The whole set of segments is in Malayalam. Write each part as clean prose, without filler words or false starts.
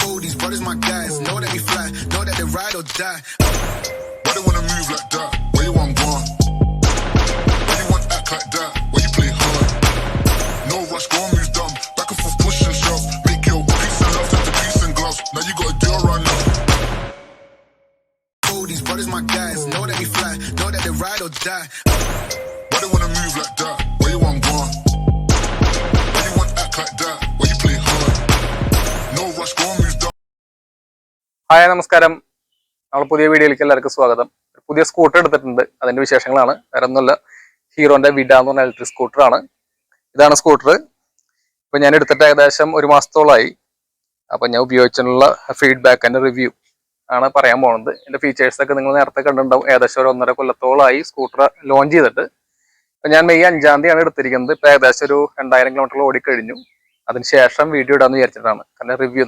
Oh, these brothers my guys. Know that we fly, know that they ride or die. Why they wanna move like that? Where you want gone? Why you want act like that? Why you play hard? No rush, go and move dumb. Back and forth, push and shove. Make your peace and love into peace and gloves. Now you gotta do it right now. Oh, these brothers my guys. Know that we fly, know that they ride or die. Why they wanna move like that? Where you want gone? Why you want act like that? Why you play hard? No rush, go and move dumb. Hi നമസ്കാരം. നമ്മൾ പുതിയ വീഡിയോയിലേക്ക് എല്ലാവർക്കും സ്വാഗതം. പുതിയ സ്കൂട്ടർ എടുത്തിട്ടുണ്ട്, അതിന്റെ വിശേഷങ്ങളാണ്. വേറെ ഒന്നുമല്ല, ഹീറോന്റെ വിഡ എന്ന് പറഞ്ഞ ഇലക്ട്രിക് സ്കൂട്ടറാണ്. ഇതാണ് സ്കൂട്ടർ. ഇപ്പൊ ഞാൻ എടുത്തിട്ട് ഏകദേശം ഒരു മാസത്തോളമായി. അപ്പൊ ഞാൻ ഉപയോഗിച്ചിട്ടുള്ള ഫീഡ്ബാക്ക് ആൻഡ് റിവ്യൂ ആണ് പറയാൻ പോകുന്നത്. എന്റെ ഫീച്ചേഴ്സ് ഒക്കെ നിങ്ങൾ നേരത്തെ കണ്ടിട്ടുണ്ടാവും. ഏകദേശം ഒരു 1.5 കൊല്ലത്തോളമായി സ്കൂട്ടർ ലോഞ്ച് ചെയ്തിട്ട്. ഇപ്പൊ ഞാൻ മെയ് 5-ാം തീയതിയാണ് എടുത്തിരിക്കുന്നത്. ഇപ്പൊ ഏകദേശം ഒരു 2000 കിലോമീറ്റർ ഓടിക്കഴിഞ്ഞു. അതിനുശേഷം വീഡിയോ ഇടാന്ന് വിചാരിച്ചിട്ടാണ്. കാരണം റിവ്യൂ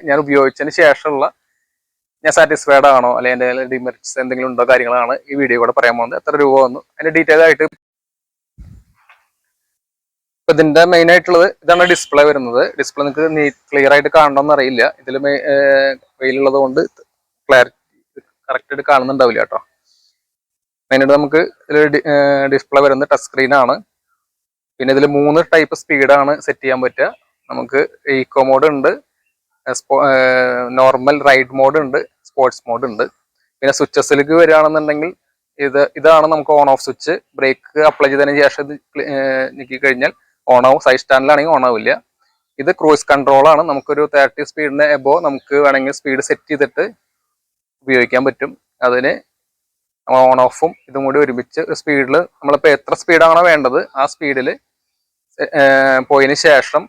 ഞാൻ ഉപയോഗിച്ചതിന് ശേഷമുള്ള ഞാൻ സാറ്റിസ്ഫൈഡ് ആണോ അല്ലെങ്കിൽ എൻ്റെ ഡിമെറിറ്റ്സ് എന്തെങ്കിലും ഉണ്ടോ കാര്യങ്ങളാണ് ഈ വീഡിയോ കൂടെ പറയാൻ പോകുന്നത്. എത്ര രൂപ വന്നു അതിന്റെ ഡീറ്റെയിൽ ആയിട്ട്. ഇപ്പൊ ഇതിന്റെ മെയിൻ ആയിട്ടുള്ളത് ഇതാണ് ഡിസ്പ്ലേ വരുന്നത്. ഡിസ്പ്ലേ നിങ്ങൾക്ക് ക്ലിയർ ആയിട്ട് കാണണമെന്ന് അറിയില്ല. ഇതിൽ വെയിലുള്ളത് കൊണ്ട് ക്ലാരിറ്റി കറക്റ്റ് ആയിട്ട് കാണുന്നുണ്ടാവില്ല കേട്ടോ. മെയിനായിട്ട് നമുക്ക് ഇതിൽ ഡിസ്പ്ലേ വരുന്നത് ടച്ച് സ്ക്രീൻ ആണ്. പിന്നെ ഇതിൽ 3 ടൈപ്പ് സ്പീഡാണ് സെറ്റ് ചെയ്യാൻ പറ്റുക. നമുക്ക് ഈക്കോ മോഡ് ഉണ്ട്, നോർമൽ റൈഡ് മോഡ് ഉണ്ട്, സ്പോർട്സ് മോഡ് ഉണ്ട്. പിന്നെ സ്വിച്ചസിലേക്ക് വരികയാണെന്നുണ്ടെങ്കിൽ ഇതാണ് നമുക്ക് on off switch. Break apply ചെയ്തതിന് ശേഷം ഇത് ഞെക്കി കഴിഞ്ഞാൽ ഓൺ ആവും. സൈഡ് സ്റ്റാൻഡിലാണെങ്കിൽ ഓൺ ആവില്ല. ഇത് ക്രൂസ് കൺട്രോൾ ആണ്. നമുക്കൊരു 30 സ്പീഡിന് എബോ നമുക്ക് വേണമെങ്കിൽ സ്പീഡ് സെറ്റ് ചെയ്തിട്ട് ഉപയോഗിക്കാൻ പറ്റും. അതിന് ഓൺ ഓഫും ഇതും കൂടി ഒരുമിച്ച് സ്പീഡിൽ നമ്മളിപ്പോൾ എത്ര സ്പീഡാണോ വേണ്ടത് ആ സ്പീഡിൽ പോയതിന് ശേഷം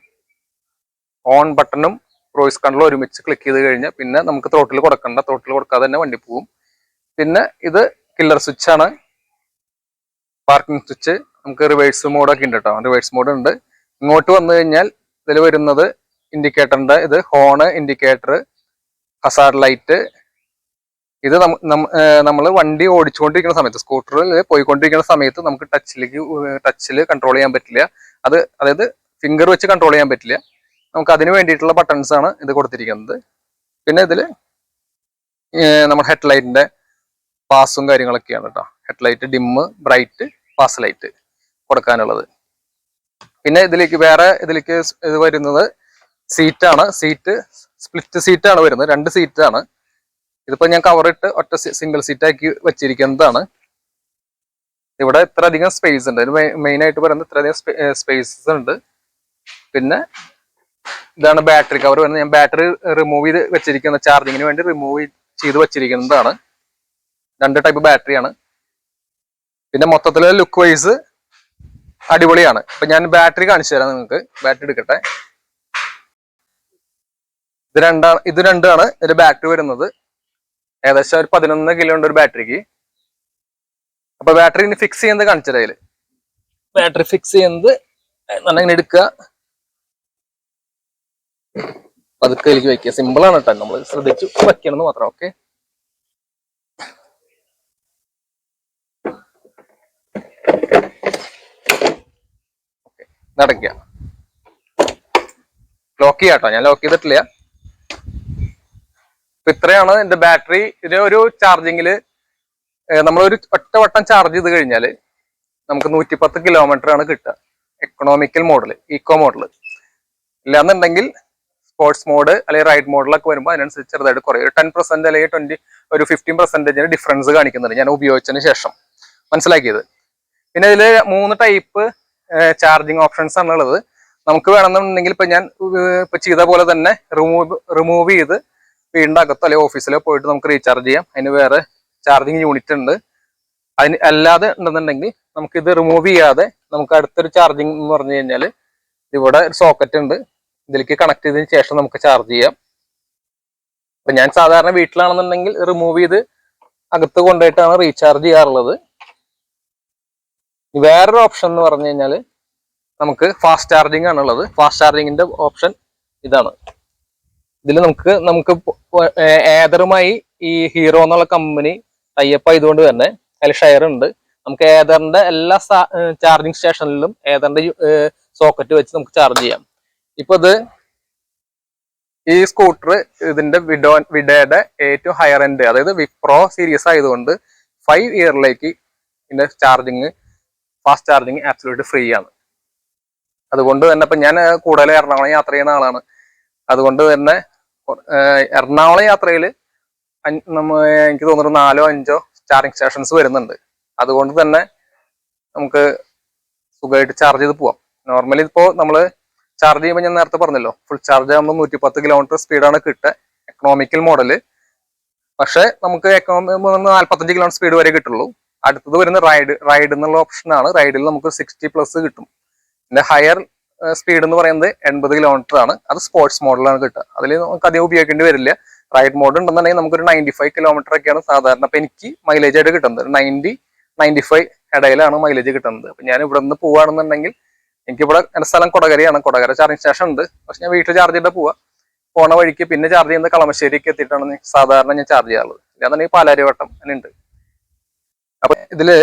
ഓൺ ബട്ടണും ക്രൂസ് കൺട്രോൾ ഒരുമിച്ച് ക്ലിക്ക് ചെയ്ത് കഴിഞ്ഞാൽ പിന്നെ നമുക്ക് ത്രോട്ടിൽ കൊടുക്കണ്ട. ത്രോട്ടിൽ കൊടുക്കാതെ തന്നെ വണ്ടി പോകും. പിന്നെ ഇത് കില്ലർ സ്വിച്ച് ആണ്, പാർക്കിംഗ് സ്വിച്ച്. നമുക്ക് റിവേഴ്സ് മോഡൊക്കെ ഉണ്ട് കേട്ടോ. റിവേഴ്സ് മോഡ് ഉണ്ട്. ഇങ്ങോട്ട് വന്നു കഴിഞ്ഞാൽ ഇതിൽ വരുന്നത് ഇൻഡിക്കേറ്ററിന്റെ ഇത് ഹോണ്, ഇൻഡിക്കേറ്റർ, ഹസാർഡ് ലൈറ്റ്. ഇത് നമ്മൾ വണ്ടി ഓടിച്ചുകൊണ്ടിരിക്കുന്ന സമയത്ത്, സ്കൂട്ടറിൽ പോയിക്കൊണ്ടിരിക്കുന്ന സമയത്ത് നമുക്ക് ടച്ചിൽ കൺട്രോൾ ചെയ്യാൻ പറ്റില്ല. അതായത് ഫിംഗർ വെച്ച് കൺട്രോൾ ചെയ്യാൻ പറ്റില്ല. നമുക്ക് അതിന് വേണ്ടിയിട്ടുള്ള ബട്ടൺസ് ആണ് ഇത് കൊടുത്തിരിക്കുന്നത്. പിന്നെ ഇതിൽ നമ്മുടെ ഹെഡ്ലൈറ്റിന്റെ പാസും കാര്യങ്ങളൊക്കെയാണ് കേട്ടോ. Headlight, dim, bright, pass light കൊടുക്കാനുള്ളത്. പിന്നെ ഇതിലേക്ക് ഇത് വരുന്നത് സീറ്റാണ്. സീറ്റ് സ്പ്ലിറ്റ് സീറ്റാണ് വരുന്നത്. 2 സീറ്റാണ്. ഇതിപ്പോ ഞാൻ കവറിട്ട് ഒറ്റ സിംഗിൾ സീറ്റ് ആക്കി വെച്ചിരിക്കുന്നതാണ്. ഇവിടെ ഇത്ര അധികം സ്പേസ് ഉണ്ട്. മെയിൻ ആയിട്ട് പറയുന്നത് ഇത്രയധികം സ്പേസസ് ഉണ്ട്. പിന്നെ ഇതാണ് ബാറ്ററി കവർ വരുന്നത്. ഞാൻ ബാറ്ററി റിമൂവ് ചെയ്ത് വെച്ചിരിക്കുന്ന ചാർജിങ്ങിന് വേണ്ടി റിമൂവ് ചെയ്ത് വെച്ചിരിക്കുന്നതാണ്. 2 ടൈപ്പ് ബാറ്ററിയാണ്. പിന്നെ മൊത്തത്തിലെ ലുക്ക് വൈസ് അടിപൊളിയാണ്. ഇപ്പൊ ഞാൻ ബാറ്ററി കാണിച്ചു തരാം നിങ്ങൾക്ക്. ബാറ്ററി എടുക്കട്ടെ. ഇത് രണ്ടാണ് ഇതിന്റെ ബാറ്ററി വരുന്നത്. ഏകദേശം ഒരു 11 കിലോ ഉണ്ട് ഒരു ബാറ്ററിക്ക്. അപ്പൊ ബാറ്ററി ഇനി ഫിക്സ് ചെയ്യുന്നത് കാണിച്ചത്. അതിൽ ബാറ്ററി ഫിക്സ് ചെയ്യുന്നത് ഇങ്ങനെ എടുക്കുക, പതുക്കെ എനിക്ക് വെക്കുക. സിമ്പിൾ ആണ് കേട്ടോ, നമ്മൾ ശ്രദ്ധിച്ചു വെക്കണമെന്ന് മാത്രം. ഓക്കെ, നടക്കുക. ലോക്ക് ചെയ്യാട്ടോ, ഞാൻ ലോക്ക് ചെയ്തിട്ടില്ല. ഇപ്പൊ ഇത്രയാണ് എന്റെ ബാറ്ററി. ഇത് ഒരു ചാർജിങ്ങില് നമ്മളൊരു ഒറ്റ വട്ടം ചാർജ് ചെയ്ത് കഴിഞ്ഞാൽ നമുക്ക് 110 കിലോമീറ്റർ ആണ് കിട്ടുക. Economical model, Eeco model. ഇല്ലാന്നുണ്ടെങ്കിൽ സ്പോർട്സ് മോഡ് അല്ലെങ്കിൽ റൈഡ് മോഡലൊക്കെ വരുമ്പോൾ അതിനനുസരിച്ച് ചെറുതായിട്ട് കുറയും. 10% അല്ലെങ്കിൽ ഒരു 15% ഡിഫറൻസ് കാണിക്കുന്നുണ്ട് ഞാൻ ഉപയോഗിച്ചതിന് ശേഷം മനസ്സിലാക്കിയത്. പിന്നെ ഇതിൽ 3 ടൈപ്പ് ചാർജിങ് ഓപ്ഷൻസ് ആണ് ഉള്ളത്. നമുക്ക് വേണമെന്നുണ്ടെങ്കിൽ ഇപ്പൊ ഞാൻ ഇപ്പൊ ചെയ്ത പോലെ തന്നെ റിമൂവ് ചെയ്ത് വീടിന്റെ അകത്തോ അല്ലെങ്കിൽ ഓഫീസിലോ പോയിട്ട് നമുക്ക് റീചാർജ് ചെയ്യാം. അതിന് വേറെ ചാർജിങ് യൂണിറ്റ് ഉണ്ട്. അതിന് അല്ലാതെ ഉണ്ടെന്നുണ്ടെങ്കിൽ നമുക്ക് ഇത് റിമൂവ് ചെയ്യാതെ നമുക്ക് അടുത്തൊരു ചാർജിങ് എന്ന് പറഞ്ഞു കഴിഞ്ഞാൽ ഇവിടെ ഒരു സോക്കറ്റ് ഉണ്ട്. ഇതിലേക്ക് കണക്ട് ചെയ്തതിന് ശേഷം നമുക്ക് ചാർജ് ചെയ്യാം. അപ്പൊ ഞാൻ സാധാരണ വീട്ടിലാണെന്നുണ്ടെങ്കിൽ റിമൂവ് ചെയ്ത് അകത്ത് കൊണ്ടുപോയിട്ടാണ് റീചാർജ് ചെയ്യാറുള്ളത്. വേറൊരു ഓപ്ഷൻ എന്ന് പറഞ്ഞു കഴിഞ്ഞാൽ നമുക്ക് ഫാസ്റ്റ് ചാർജിങ് ആണുള്ളത്. ഫാസ്റ്റ് ചാർജിങ്ങിന്റെ ഓപ്ഷൻ ഇതാണ്. ഇതിൽ നമുക്ക് ഏതറുമായി ഈ ഹീറോ എന്നുള്ള കമ്പനി ടൈപ്പ് ആയതുകൊണ്ട് തന്നെ അതിൽ ഷെയർ ഉണ്ട്. നമുക്ക് ഏതറിന്റെ എല്ലാ ചാർജിങ് സ്റ്റേഷനിലും ഏതറിന്റെ സോക്കറ്റ് വെച്ച് നമുക്ക് ചാർജ് ചെയ്യാം. ഇപ്പൊ ഇത് ഈ സ്കൂട്ടർ ഇതിന്റെ വിഡയുടെ ഏറ്റവും ഹയർ എൻഡ്, അതായത് വിപ്രോ സീരീസ് ആയതുകൊണ്ട് 5 ഇയറിലേക്ക് ഇതിന്റെ charging, fast charging absolute free ആണ്. അതുകൊണ്ട് തന്നെ ഇപ്പൊ ഞാൻ കൂടുതൽ എറണാകുളം യാത്ര ചെയ്യുന്ന ആളാണ്. അതുകൊണ്ട് തന്നെ എറണാകുളം യാത്രയിൽ എനിക്ക് തോന്നുന്നു 4-5 ചാർജിങ് സ്റ്റേഷൻസ് വരുന്നുണ്ട്. അതുകൊണ്ട് തന്നെ നമുക്ക് സുഖമായിട്ട് ചാർജ് ചെയ്ത് പോവാം. നോർമലി ഇപ്പോൾ നമ്മൾ ചാർജ് ചെയ്യുമ്പോൾ ഞാൻ നേരത്തെ പറഞ്ഞല്ലോ, ഫുൾ ചാർജ് ആകുമ്പോൾ 110 കിലോമീറ്റർ സ്പീഡാണ് കിട്ടുക എക്കണോമിക്കൽ മോഡല്. പക്ഷെ നമുക്ക് 45 കിലോമീറ്റർ സ്പീഡ് വരെ കിട്ടുള്ളൂ. അടുത്തത് വരുന്ന റൈഡ് എന്നുള്ള ഓപ്ഷനാണ്. റൈഡിൽ നമുക്ക് 60+ കിട്ടും. പിന്നെ ഹയർ സ്പീഡ് എന്ന് പറയുന്നത് 80 കിലോമീറ്റർ ആണ്. അത് സ്പോർട്സ് മോഡലാണ് കിട്ടുക. അതിൽ നമുക്ക് അധികം ഉപയോഗിക്കേണ്ടി വരില്ല. റൈഡ് മോഡ് ഉണ്ടെന്നുണ്ടെങ്കിൽ നമുക്കൊരു 95 കിലോമീറ്റർ ഒക്കെയാണ് സാധാരണ ഇപ്പൊ എനിക്ക് മൈലേജ് ആയിട്ട് കിട്ടുന്നത്. 90-95 ഇടയിലാണ് മൈലേജ് കിട്ടുന്നത്. അപ്പൊ ഞാൻ ഇവിടെ നിന്ന് പോവുകയാണെന്നുണ്ടെങ്കിൽ, എനിക്കിവിടെ എന്റെ സ്ഥലം കൊടകരയാണ്. കൊടകര ചാർജിങ് സ്റ്റേഷൻ ഉണ്ട്. പക്ഷെ ഞാൻ വീട്ടിൽ ചാർജ് ചെയ്തിട്ട് പോണ വഴിക്ക് പിന്നെ ചാർജ് ചെയ്യുന്നത് കളമശ്ശേരിക്ക് എത്തിയിട്ടാണ് സാധാരണ ഞാൻ ചാർജ് ചെയ്യാറുള്ളത്. ഇല്ലാന്നുണ്ടെങ്കിൽ പാലാരിവട്ടം അങ്ങനെ ഉണ്ട്. അപ്പൊ ഇതില്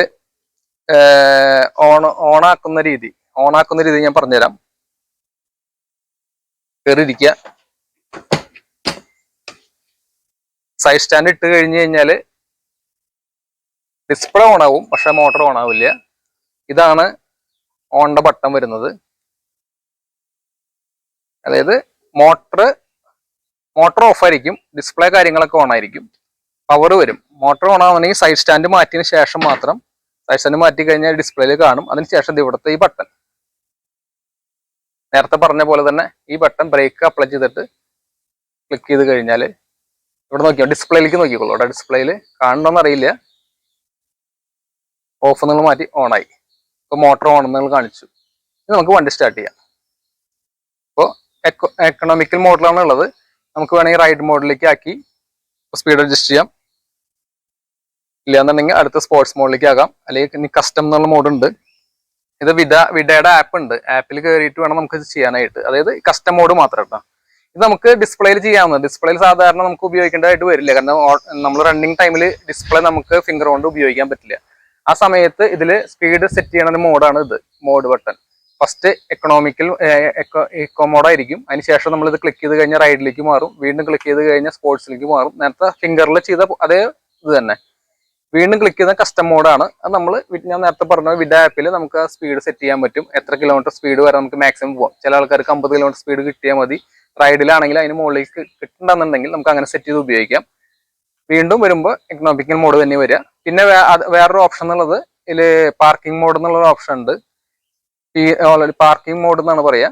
ഓണാക്കുന്ന രീതി ഞാൻ പറഞ്ഞുതരാം. കയറിയിരിക്കുക. സൈഡ് സ്റ്റാൻഡ് ഇട്ട് കഴിഞ്ഞു കഴിഞ്ഞാല് ഡിസ്പ്ലേ ഓൺ ആവും, പക്ഷെ മോട്ടോർ ഓൺ ആവില്ല. ഇതാണ് ഓണിന്റെ ബട്ടൺ വരുന്നത്. അതായത് മോട്ടർ ഓഫ് ആയിരിക്കും, ഡിസ്പ്ലേ കാര്യങ്ങളൊക്കെ ഓൺ ആയിരിക്കും, പവർ വരും. മോട്ടോർ ഓൺ ആവുന്നെങ്കിൽ സൈഡ് സ്റ്റാൻഡ് മാറ്റിയതിന് ശേഷം മാത്രം, സൈഡ് സ്റ്റാൻഡ് മാറ്റി കഴിഞ്ഞാൽ ഡിസ്പ്ലേയിൽ കാണും. അതിനുശേഷം ഇവിടുത്തെ ഈ ബട്ടൺ, നേരത്തെ പറഞ്ഞ പോലെ തന്നെ ഈ ബട്ടൺ ബ്രേക്ക് അപ്ലൈ ചെയ്തിട്ട് ക്ലിക്ക് ചെയ്ത് കഴിഞ്ഞാൽ ഇവിടെ നോക്കിയോ, ഡിസ്പ്ലേയിലേക്ക് നോക്കിക്കോളൂ. ഇവിടെ ഡിസ്പ്ലേയിൽ കാണണമെന്ന് അറിയില്ല, ഓഫ് നിങ്ങൾ മാറ്റി ഓണായി. ഇപ്പോൾ മോട്ടോർ ഓൺ നിങ്ങൾ കാണിച്ചു. ഇത് നമുക്ക് വണ്ടി സ്റ്റാർട്ട് ചെയ്യാം. ഇപ്പോൾ എക്കണോമിക്കൽ മോഡലാണ് ഉള്ളത്. നമുക്ക് വേണമെങ്കിൽ റൈഡ് മോഡിലേക്ക് ആക്കി സ്പീഡ് അഡ്ജസ്റ്റ് ചെയ്യാം. ഇല്ലാന്നുണ്ടെങ്കിൽ അടുത്ത സ്പോർട്സ് മോഡിലേക്ക് ആകാം. അല്ലെങ്കിൽ കസ്റ്റം എന്നുള്ള മോഡുണ്ട്. ഇത് വിഡയുടെ ആപ്പ് ഉണ്ട്. ആപ്പിൽ കയറിയിട്ട് വേണം നമുക്ക് ഇത് ചെയ്യാനായിട്ട്. അതായത് കസ്റ്റം മോഡ് മാത്രം കേട്ടോ. ഇത് നമുക്ക് ഡിസ്പ്ലേയിൽ ചെയ്യാവുന്നത്. ഡിസ്പ്ലേയിൽ സാധാരണ നമുക്ക് ഉപയോഗിക്കേണ്ടതായിട്ട് വരില്ല. കാരണം നമ്മൾ റണ്ണിങ് ടൈമിൽ ഡിസ്പ്ലേ നമുക്ക് ഫിംഗർ കൊണ്ട് ഉപയോഗിക്കാൻ പറ്റില്ല. ആ സമയത്ത് ഇതിൽ സ്പീഡ് സെറ്റ് ചെയ്യണ ഒരു മോഡാണ് ഇത്, മോഡ് ബട്ടൺ. ഫസ്റ്റ് എക്കോ മോഡായിരിക്കും. അതിനുശേഷം നമ്മൾ ഇത് ക്ലിക്ക് ചെയ്ത് കഴിഞ്ഞാൽ റൈഡിലേക്ക് മാറും. വീണ്ടും ക്ലിക്ക് ചെയ്ത് കഴിഞ്ഞാൽ സ്പോർട്സിലേക്ക് മാറും. നേരത്തെ ഫിംഗറിൽ ചെയ്ത അതേ ഇത് തന്നെ. വീണ്ടും ക്ലിക്ക് ചെയ്യുന്ന കസ്റ്റം മോഡാണ്. അത് നമ്മൾ ഞാൻ നേരത്തെ പറഞ്ഞ വിഡ ആപ്പിൽ നമുക്ക് ആ സ്പീഡ് സെറ്റ് ചെയ്യാൻ പറ്റും. എത്ര കിലോമീറ്റർ സ്പീഡ് വരെ നമുക്ക് മാക്സിമം പോകാം. ചില ആൾക്കാർക്ക് 50 കിലോമീറ്റർ സ്പീഡ് കിട്ടിയാൽ മതി. റൈഡിലാണെങ്കിൽ അതിന് മുകളിലേക്ക് കിട്ടണമെന്നുണ്ടെങ്കിൽ നമുക്ക് അങ്ങനെ സെറ്റ് ചെയ്ത് ഉപയോഗിക്കാം. വീണ്ടും വരുമ്പോൾ എക്കണോമിക്കൽ മോഡ് തന്നെ വരിക. പിന്നെ വേറൊരു ഓപ്ഷൻ എന്നുള്ളത് ഇതിൽ പാർക്കിംഗ് മോഡ് എന്നുള്ള ഓപ്ഷൻ ഉണ്ട്. ഈ പാർക്കിംഗ് മോഡ് എന്നാണ് പറയുക.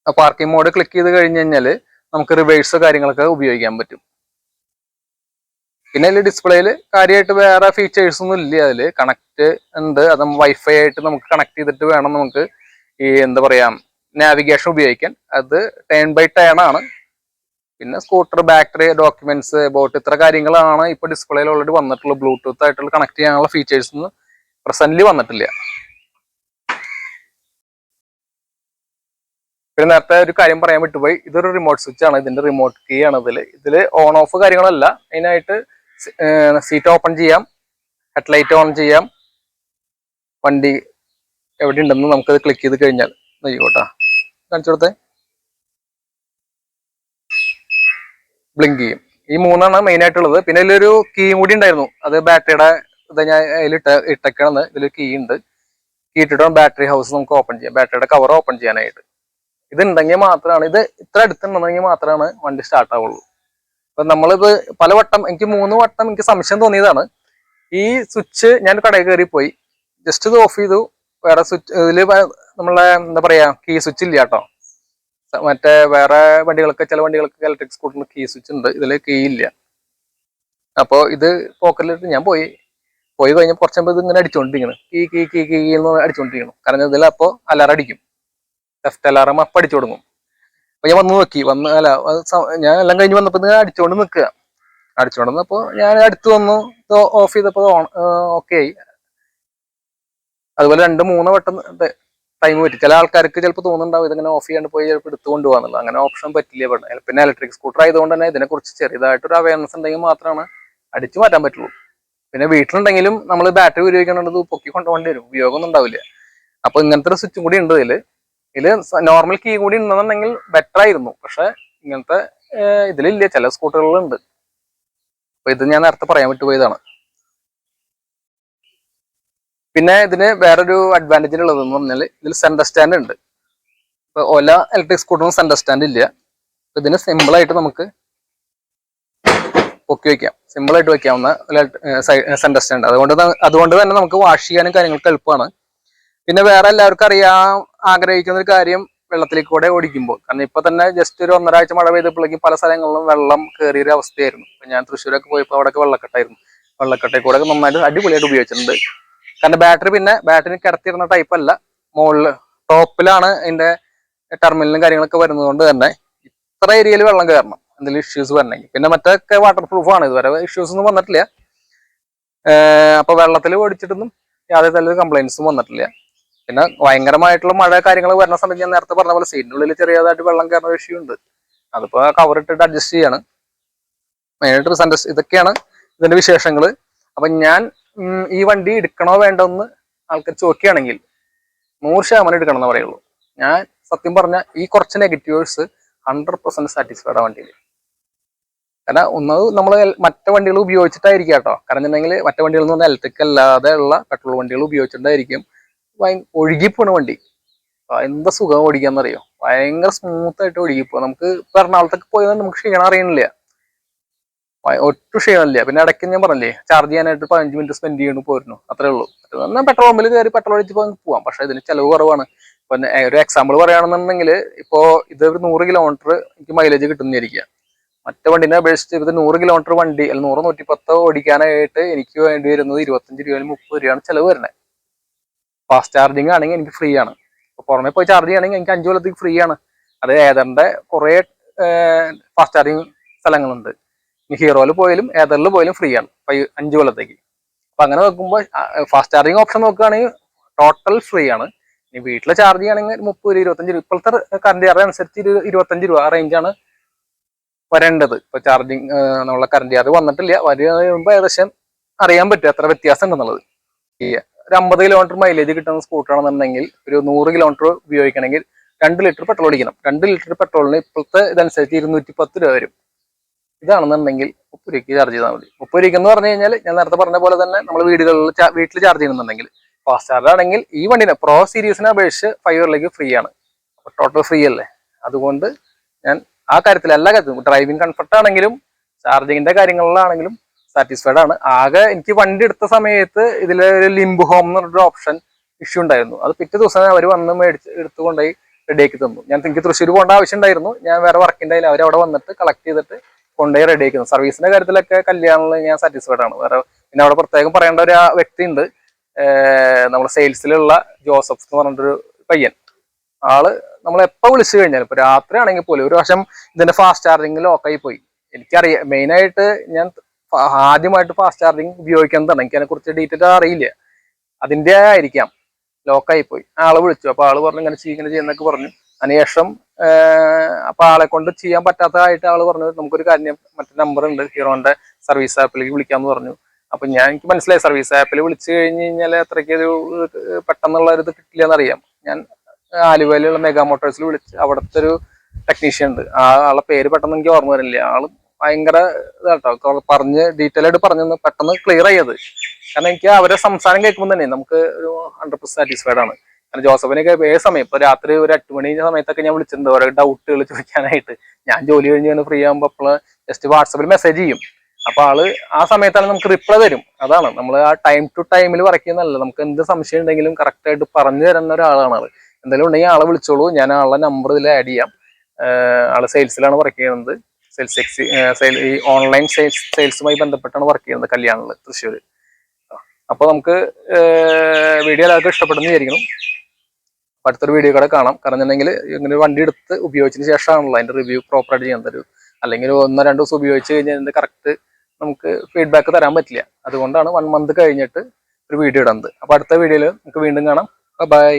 ആ പാർക്കിംഗ് മോഡ് ക്ലിക്ക് ചെയ്ത് കഴിഞ്ഞ് കഴിഞ്ഞാൽ നമുക്ക് റിവേഴ്സ് കാര്യങ്ങളൊക്കെ ഉപയോഗിക്കാൻ പറ്റും. പിന്നെ അതിൽ ഡിസ്പ്ലേയിൽ കാര്യമായിട്ട് വേറെ ഫീച്ചേഴ്സ് ഒന്നും ഇല്ല. അതിൽ കണക്ട് ഉണ്ട്. അത് വൈഫൈ ആയിട്ട് നമുക്ക് കണക്ട് ചെയ്തിട്ട് വേണം നമുക്ക് ഈ എന്താ പറയാ നാവിഗേഷൻ ഉപയോഗിക്കാൻ. അത് ടേൺ ബൈ ടേൺ ആണ്. പിന്നെ സ്കൂട്ടർ, ബാറ്ററി, ഡോക്യുമെന്റ്സ്, ബോട്ട്, ഇത്ര കാര്യങ്ങളാണ് ഇപ്പൊ ഡിസ്പ്ലേയിൽ ഓൾറെഡി വന്നിട്ടുള്ളത്. ബ്ലൂടൂത്ത് ആയിട്ടുള്ള കണക്ട് ചെയ്യാനുള്ള ഫീച്ചേഴ്സ് ഒന്നും പ്രസന്റ്ലി വന്നിട്ടില്ല. പിന്നെ നേരത്തെ ഒരു കാര്യം പറയാൻ വിട്ടുപോയി. ഇതൊരു റിമോട്ട് സ്വിച്ച് ആണ്. ഇതിന്റെ റിമോട്ട് കീ ആണ് ഇതില് ഓൺ ഓഫ് കാര്യങ്ങളല്ല. അതിനായിട്ട് സീറ്റ് ഓപ്പൺ ചെയ്യാം, ഹെഡ്ലൈറ്റ് ഓൺ ചെയ്യാം, വണ്ടി എവിടെ ഉണ്ടെന്ന് നമുക്കത് ക്ലിക്ക് ചെയ്ത് കഴിഞ്ഞാൽ നോക്കോട്ടാ കാണിച്ചു കൊടുത്തേ, ബ്ലിങ്ക് ചെയ്യും. ഈ 3 മെയിൻ ആയിട്ടുള്ളത്. പിന്നെ ഇതിലൊരു കീയും കൂടി ഉണ്ടായിരുന്നു. അത് ബാറ്ററിയുടെ ഇത് ഞാൻ അതിൽ ഇട്ടേക്കാണെന്ന്. ഇതിൽ കീ ഉണ്ട്. കീ ഇട്ടിട്ട് ബാറ്ററി ഹൗസ് നമുക്ക് ഓപ്പൺ ചെയ്യാം, ബാറ്ററിയുടെ കവർ ഓപ്പൺ ചെയ്യാനായിട്ട്. ഇതുണ്ടെങ്കിൽ മാത്രമാണ്, ഇത് ഇത്ര അടുത്തുണ്ടെങ്കിൽ മാത്രമാണ് വണ്ടി സ്റ്റാർട്ട് ആവുള്ളൂ. അപ്പൊ നമ്മളിത് പലവട്ടം, എനിക്ക് 3 വട്ടം എനിക്ക് സംശയം തോന്നിയതാണ്. ഈ സ്വിച്ച് ഞാൻ കടയിൽ കയറി പോയി, ജസ്റ്റ് ഇത് ഓഫ് ചെയ്തു. വേറെ സ്വിച്ച് ഇതില് നമ്മളെ എന്താ പറയാ കീ സ്വിച്ച് ഇല്ല കേട്ടോ. മറ്റേ വേറെ വണ്ടികൾക്ക്, ചില വണ്ടികൾക്ക് ഇലക്ട്രിക് സ്കൂട്ടറിന് കീ സ്വിച്ച് ഉണ്ട്, ഇതിൽ കീ ഇല്ല. അപ്പോൾ ഇത് പോക്കറ്റിലിട്ട് ഞാൻ പോയി കഴിഞ്ഞപ്പോൾ കുറച്ചുമ്പോൾ ഇത് ഇങ്ങനെ അടിച്ചുകൊണ്ടിരിക്കണം, കീ കീ കീ കീ എന്ന് അടിച്ചുകൊണ്ടിരിക്കണം. കാരണം ഇതിൽ അപ്പോൾ അലാറം അടിക്കും, ലെഫ്റ്റ് അലാറം അപ്പം അടിച്ചു കൊടുക്കും. അപ്പൊ ഞാൻ ഞാൻ എല്ലാം കഴിഞ്ഞ് വന്നപ്പോൾ ഇത് അടിച്ചുകൊണ്ട് നിൽക്കുക. ഞാൻ അടുത്ത് വന്നു, ഓഫ് ചെയ്തപ്പോൾ ഓക്കെ ആയി. അതുപോലെ 2-3 വട്ടം ടൈം പറ്റി. ചില ആൾക്കാർക്ക് ചിലപ്പോൾ തോന്നുന്നുണ്ടാവും ഇതിങ്ങനെ ഓഫ് ചെയ്യാണ്ട് പോയി ചിലപ്പോൾ എടുത്തു കൊണ്ടുപോകാന്നുള്ളത്. അങ്ങനെ ഓപ്ഷൻ പറ്റില്ല. പിന്നെ ഇലക്ട്രിക് സ്കൂട്ടർ ആയതുകൊണ്ട് തന്നെ ഇതിനെക്കുറിച്ച് ചെറിയതായിട്ടൊരു അവയർനെസ് ഉണ്ടെങ്കിൽ മാത്രമാണ് അടിച്ചു മാറ്റാൻ പറ്റുള്ളൂ. പിന്നെ വീട്ടിലുണ്ടെങ്കിലും നമ്മൾ ബാറ്ററി ഉപയോഗിക്കേണ്ടത് പൊക്കി കൊണ്ടുപോകേണ്ടി വരും, ഉപയോഗമൊന്നും ഉണ്ടാവില്ല. അപ്പൊ ഇങ്ങനത്തെ ഒരു സ്വിച്ചും കൂടി ഉണ്ട് ഇതില്. നോർമൽ കീ കൂടി ഉണ്ടെന്നുണ്ടെങ്കിൽ ബെറ്റർ ആയിരുന്നു. പക്ഷെ ഇങ്ങനത്തെ ഇതിലില്ല, ചില സ്കൂട്ടറുകളുണ്ട്. അപ്പൊ ഇത് ഞാൻ നേരത്തെ പറയാൻ വിട്ടുപോയതാണ്. പിന്നെ ഇതിന് വേറൊരു അഡ്വാൻറ്റേജ് ഉള്ളതെന്ന് പറഞ്ഞാൽ ഇതിൽ സെന്റർ സ്റ്റാൻഡ് ഉണ്ട്. ഇപ്പൊ ഓല ഇലക്ട്രിക് സ്കൂട്ടറിന് സെന്റർ സ്റ്റാൻഡ് ഇല്ല. ഇതിന് സിമ്പിളായിട്ട് നമുക്ക് പൊക്കി വെക്കാം, സിമ്പിളായിട്ട് വെക്കാവുന്ന സെന്റർ സ്റ്റാൻഡ്. അതുകൊണ്ട് തന്നെ നമുക്ക് വാഷ് ചെയ്യാനും കാര്യങ്ങൾക്ക് എളുപ്പമാണ്. പിന്നെ വേറെ എല്ലാവർക്കും ആഗ്രഹിക്കുന്ന ഒരു കാര്യം വെള്ളത്തിലേക്ക് കൂടെ ഓടിക്കുമ്പോൾ, കാരണം ഇപ്പൊ തന്നെ ജസ്റ്റ് ഒരു 1.5 ആഴ്ച മഴ പെയ്തപ്പോഴേക്കും പല സ്ഥലങ്ങളിലും വെള്ളം കയറിയൊരു അവസ്ഥയായിരുന്നു. ഇപ്പൊ ഞാൻ തൃശ്ശൂരൊക്കെ പോയപ്പോൾ അവിടെയൊക്കെ വെള്ളക്കെട്ടായിരുന്നു. വെള്ളക്കെട്ടയിൽ കൂടെ നന്നായിട്ട് അടിപൊളിയായിട്ട് ഉപയോഗിച്ചിട്ടുണ്ട്. കാരണം ബാറ്ററി കിടത്തിയിരുന്ന ടൈപ്പ് അല്ല, മുകളിൽ ടോപ്പിലാണ് അതിന്റെ ടെർമിനലും കാര്യങ്ങളൊക്കെ വരുന്നത് കൊണ്ട് തന്നെ ഇത്ര ഏരിയയിൽ വെള്ളം കയറണം എന്തെങ്കിലും ഇഷ്യൂസ് വരണമെങ്കിൽ. പിന്നെ മറ്റൊക്കെ വാട്ടർ പ്രൂഫാണ്, ഇതുവരെ ഇഷ്യൂസ് ഒന്നും വന്നിട്ടില്ല. അപ്പൊ വെള്ളത്തിൽ ഓടിച്ചിട്ടൊന്നും യാതൊരു തരത്തിലുള്ള കംപ്ലൈൻസും വന്നിട്ടില്ല. പിന്നെ ഭയങ്കരമായിട്ടുള്ള മഴ കാര്യങ്ങൾ വരുന്ന സമയത്ത് ഞാൻ നേരത്തെ പറഞ്ഞ പോലെ സീറ്റിനുള്ളിൽ ചെറിയതായിട്ട് വെള്ളം കയറുന്ന ഇഷ്യൂ ഉണ്ട്. അതിപ്പോ കവർ ഇട്ടിട്ട് അഡ്ജസ്റ്റ് ചെയ്യാണ്. മെയിനായിട്ട് ഇതൊക്കെയാണ് ഇതിന്റെ വിശേഷങ്ങൾ. അപ്പൊ ഞാൻ ഈ വണ്ടി എടുക്കണോ വേണ്ടോ എന്ന് ആൾക്കാർ ചോദിക്കുകയാണെങ്കിൽ 100% എടുക്കണം എന്ന് പറയുള്ളൂ. ഞാൻ സത്യം പറഞ്ഞ ഈ കുറച്ച് നെഗറ്റീവ്സ് 100% സാറ്റിസ്ഫൈഡ് ആ വണ്ടിയിൽ. കാരണം ഒന്നത് നമ്മൾ മറ്റു വണ്ടികൾ ഉപയോഗിച്ചിട്ടായിരിക്കും കേട്ടോ. കാരണം എന്നുണ്ടെങ്കിൽ മറ്റു വണ്ടികൾ എന്ന് പറഞ്ഞാൽ ഇലക്ട്രിക് അല്ലാതെ ഉള്ള പെട്രോൾ വണ്ടികൾ ഉപയോഗിച്ചിട്ടായിരിക്കും ഒഴുകിപ്പോണ വണ്ടി. എന്താ സുഖം ഓടിക്കാന്നറിയോ, ഭയങ്കര സ്മൂത്ത് ആയിട്ട് ഒഴുകിപ്പോ. നമുക്ക് ഇപ്പൊ എറണാകുളത്തൊക്കെ പോയാൽ നമുക്ക് ക്ഷീണം അറിയണില്ല, ഒട്ടും ക്ഷീണമില്ല. പിന്നെ ഇടയ്ക്ക് ഞാൻ പറഞ്ഞില്ലേ, ചാർജ് ചെയ്യാനായിട്ട് 15 മിനിറ്റ് സ്പെൻഡ് ചെയ്യണം പോരുന്നു, അത്രേ ഉള്ളൂ. എന്നാൽ പെട്രോൾ പമ്പിൽ കയറി പെട്രോൾ അടിച്ച് പോവാം. പക്ഷെ ഇതിന് ചെലവ് കുറവാണ്. ഇപ്പൊ ഒരു എക്സാമ്പിൾ പറയുകയാണെന്നുണ്ടെങ്കിൽ, ഇപ്പോ ഇത് ഒരു 100 കിലോമീറ്റർ എനിക്ക് മൈലേജ് കിട്ടുന്നിരിക്കുക. മറ്റു വണ്ടിനെ അപേക്ഷിച്ച് ഇത് 100 കിലോമീറ്റർ വണ്ടി, അല്ല 100-110 ഓടിക്കാനായിട്ട് എനിക്ക് വേണ്ടി വരുന്നത് 25 രൂപ 30 രൂപയാണ് ചെലവ് വരുന്നത്. ഫാസ്റ്റ് ചാർജിങ് ആണെങ്കിൽ എനിക്ക് ഫ്രീ ആണ്. ഇപ്പൊ പുറമെ പോയി ചാർജ് ചെയ്യുകയാണെങ്കിൽ എനിക്ക് 5 കൊല്ലത്തേക്ക് ഫ്രീ ആണ്. അത് ഏതറിന്റെ കുറെ ഫാസ്റ്റ് ചാർജിങ് സ്ഥലങ്ങളുണ്ട്. ഇനി ഹീറോയിൽ പോയാലും ഏതറിൽ പോയാലും ഫ്രീ ആണ് 5 കൊല്ലത്തേക്ക്. അപ്പൊ അങ്ങനെ നോക്കുമ്പോൾ ഫാസ്റ്റ് ചാർജിങ് ഓപ്ഷൻ നോക്കുകയാണെങ്കിൽ ടോട്ടൽ ഫ്രീ ആണ്. ഇനി വീട്ടിൽ ചാർജ് ചെയ്യുകയാണെങ്കിൽ 30 രൂപ 25 രൂപ, ഇപ്പോഴത്തെ കറണ്ട് ചാർജ് അനുസരിച്ച് 25 രൂപ ആ റേഞ്ചാണ് വരേണ്ടത്. ഇപ്പൊ ചാർജിങ് നമ്മളെ കറണ്ട് ചാർജ് വന്നിട്ടില്ല, വരുമ്പോൾ ഏകദേശം അറിയാൻ പറ്റും എത്ര വ്യത്യാസം ഉണ്ടെന്നുള്ളത്. ഈ ഒരു 50 കിലോമീറ്റർ മൈലേജ് കിട്ടുന്ന സ്കൂട്ടർ ആണെന്നുണ്ടെങ്കിൽ ഒരു 100 കിലോമീറ്റർ ഉപയോഗിക്കണമെങ്കിൽ 2 ലിറ്റർ പെട്രോൾ അടിക്കണം. 2 ലിറ്റർ പെട്രോളിന് ഇപ്പോഴത്തെ ഇതനുസരിച്ച് 210 രൂപ വരും. ഇതാണെന്നുണ്ടെങ്കിൽ 30 രൂപയ്ക്ക് ചാർജ് ചെയ്താൽ മതി. 30 രൂപയ്ക്ക് എന്ന് പറഞ്ഞു കഴിഞ്ഞാൽ ഞാൻ നേരത്തെ പറഞ്ഞ പോലെ തന്നെ നമ്മൾ വീട്ടിൽ ചാർജ് ചെയ്യുന്നുണ്ടെങ്കിൽ, ഫാസ്റ്റ് ചാർജ് ആണെങ്കിൽ ഈ വണ്ടിനെ പ്രോ സീരീസിനെ അപേക്ഷിച്ച് 5 ഇയറിലേക്ക് ഫ്രീ ആണ്. ടോട്ടൽ ഫ്രീ അല്ലേ. അതുകൊണ്ട് ഞാൻ ആ കാര്യത്തിൽ എല്ലാ കാര്യത്തിലും ഡ്രൈവിംഗ് കംഫർട്ട് ആണെങ്കിലും ചാർജിങ്ങിന്റെ കാര്യങ്ങളിലാണെങ്കിലും സാറ്റിസ്ഫൈഡ് ആണ്. ആകെ എനിക്ക് വണ്ടി എടുത്ത സമയത്ത് ഇതിലൊരു ലിംബ് ഹോം എന്ന് പറഞ്ഞൊരു ഓപ്ഷൻ ഇഷ്യൂ ഉണ്ടായിരുന്നു. അത് പിറ്റേ ദിവസം അവർ വന്ന് എടുത്തുകൊണ്ടായി റെഡിയാക്കി തന്നു. ഞാൻ എനിക്ക് തൃശ്ശൂർ പോകേണ്ട ആവശ്യം ഉണ്ടായിരുന്നു, ഞാൻ വേറെ വർക്കിൻ്റെ അതിൽ അവരവിടെ വന്നിട്ട് കളക്ട് ചെയ്തിട്ട് കൊണ്ടുപോയി റെഡിയാക്കി തന്നു. സർവീസിന്റെ കാര്യത്തിലൊക്കെ കല്യാണങ്ങളിൽ ഞാൻ സാറ്റിസ്ഫൈഡ് ആണ്. വേറെ പിന്നെ അവിടെ പ്രത്യേകം പറയേണ്ട ഒരു വ്യക്തി ഉണ്ട്, നമ്മുടെ സെയിൽസിലുള്ള ജോസഫ് എന്ന് പറഞ്ഞിട്ടൊരു പയ്യൻ. ആള് നമ്മൾ എപ്പോൾ വിളിച്ചു കഴിഞ്ഞാൽ ഇപ്പൊ രാത്രി ആണെങ്കിൽ പോലും, ഒരു വർഷം ഇതിന്റെ ഫാസ്റ്റ് ചാർജിങ് ലോക്കായി പോയി. എനിക്കറിയാം, മെയിനായിട്ട് ഞാൻ ആദ്യമായിട്ട് ഫാസ്റ്റ് ചാർജിങ് ഉപയോഗിക്കുന്നതാണ്, എനിക്ക് അതിനെ കുറിച്ച് ഡീറ്റെയിൽ അറിയില്ല. അതിന്റെ ആയിരിക്കാം ലോക്കായി പോയി. ആളെ വിളിച്ചു, അപ്പൊ ആള് പറഞ്ഞു ഇങ്ങനെ ചെയ്യുന്നൊക്കെ പറഞ്ഞു. അതിനുശേഷം അപ്പൊ ആളെ കൊണ്ട് ചെയ്യാൻ പറ്റാത്തതായിട്ട് ആള് പറഞ്ഞു നമുക്കൊരു കാര്യം, മറ്റേ നമ്പർ ഉണ്ട് ഹീറോന്റെ സർവീസ് ആപ്പിലേക്ക് വിളിക്കാന്ന് പറഞ്ഞു. അപ്പൊ എനിക്ക് മനസ്സിലായി സർവീസ് ആപ്പിൽ വിളിച്ചു കഴിഞ്ഞ് കഴിഞ്ഞാൽ അത്രയ്ക്ക് ഒരു പെട്ടെന്നുള്ള ഒരു ഇത് കിട്ടില്ല എന്നറിയാം. ഞാൻ ആലുവയിലുള്ള മെഗാ മോട്ടോഴ്സിൽ വിളിച്ച് അവിടുത്തെ ഒരു ടെക്നീഷ്യൻ ഉണ്ട്, ആളെ പേര് പെട്ടെന്ന് എനിക്ക് ഓർമ്മ വരില്ല. ആള് ഭയങ്കര ഇതാട്ടോ, പറഞ്ഞ് ഡീറ്റെയിൽ ആയിട്ട് പറഞ്ഞു പെട്ടെന്ന് ക്ലിയർ ആയത്. കാരണം എനിക്ക് അവരെ സംസാരം കേൾക്കുമ്പോൾ തന്നെ നമുക്ക് ഒരു 100% സാറ്റിസ്ഫൈഡ് ആണ്. കാരണം ജോസഫിനൊക്കെ ഏത് സമയം ഇപ്പൊ രാത്രി ഒരു 8 മണി സമയത്തൊക്കെ ഞാൻ വിളിച്ചിട്ടുണ്ട് ഓരോ ഡൗട്ടുകൾ ചോദിക്കാനായിട്ട്. ഞാൻ ജോലി കഴിഞ്ഞ് ഫ്രീ ആകുമ്പോൾ അപ്പോൾ ജസ്റ്റ് വാട്സപ്പിൽ മെസ്സേജ് ചെയ്യും. അപ്പൊ ആള് ആ സമയത്താണ് നമുക്ക് റിപ്ലൈ തരും. അതാണ് നമ്മൾ ആ ടൈം ടു ടൈമിൽ വർക്ക് ചെയ്യുന്നതല്ല, നമുക്ക് എന്ത് സംശയം ഉണ്ടെങ്കിലും കറക്റ്റ് ആയിട്ട് പറഞ്ഞു തരുന്ന ഒരാളാണ് ആള്. എന്തെങ്കിലും ഉണ്ടെങ്കിൽ ആളെ വിളിച്ചോളൂ, ഞാൻ ആളുടെ നമ്പർ ഇതിൽ ആഡ് ചെയ്യാം. ആള് സെയിൽസിലാണ് വർക്ക് ചെയ്യുന്നത്, ഈ ഓൺലൈൻ സെയിൽസുമായി ബന്ധപ്പെട്ടാണ് വർക്ക് ചെയ്യുന്നത് കല്യാണില് തൃശ്ശൂര്. അപ്പൊ നമുക്ക് വീഡിയോ എല്ലാവർക്കും ഇഷ്ടപ്പെടുന്നു വിചാരിക്കണം. അടുത്തൊരു വീഡിയോ കൂടെ കാണാം. കാരണം എന്നുണ്ടെങ്കിൽ ഇങ്ങനെ വണ്ടി എടുത്ത് ഉപയോഗിച്ചതിന് ശേഷമാണല്ലോ അതിന്റെ റിവ്യൂ പ്രോപ്പറായിട്ട് ചെയ്യാൻ തരൂ. അല്ലെങ്കിൽ 1-2 ദിവസം ഉപയോഗിച്ച് കഴിഞ്ഞാൽ ഇതിന്റെ കറക്റ്റ് നമുക്ക് ഫീഡ്ബാക്ക് തരാൻ പറ്റില്ല. അതുകൊണ്ടാണ് 1 മന്ത് കഴിഞ്ഞിട്ട് ഒരു വീഡിയോ ഇടുന്നത്. അപ്പൊ അടുത്ത വീഡിയോയിൽ നമുക്ക് വീണ്ടും കാണാം. ബൈ.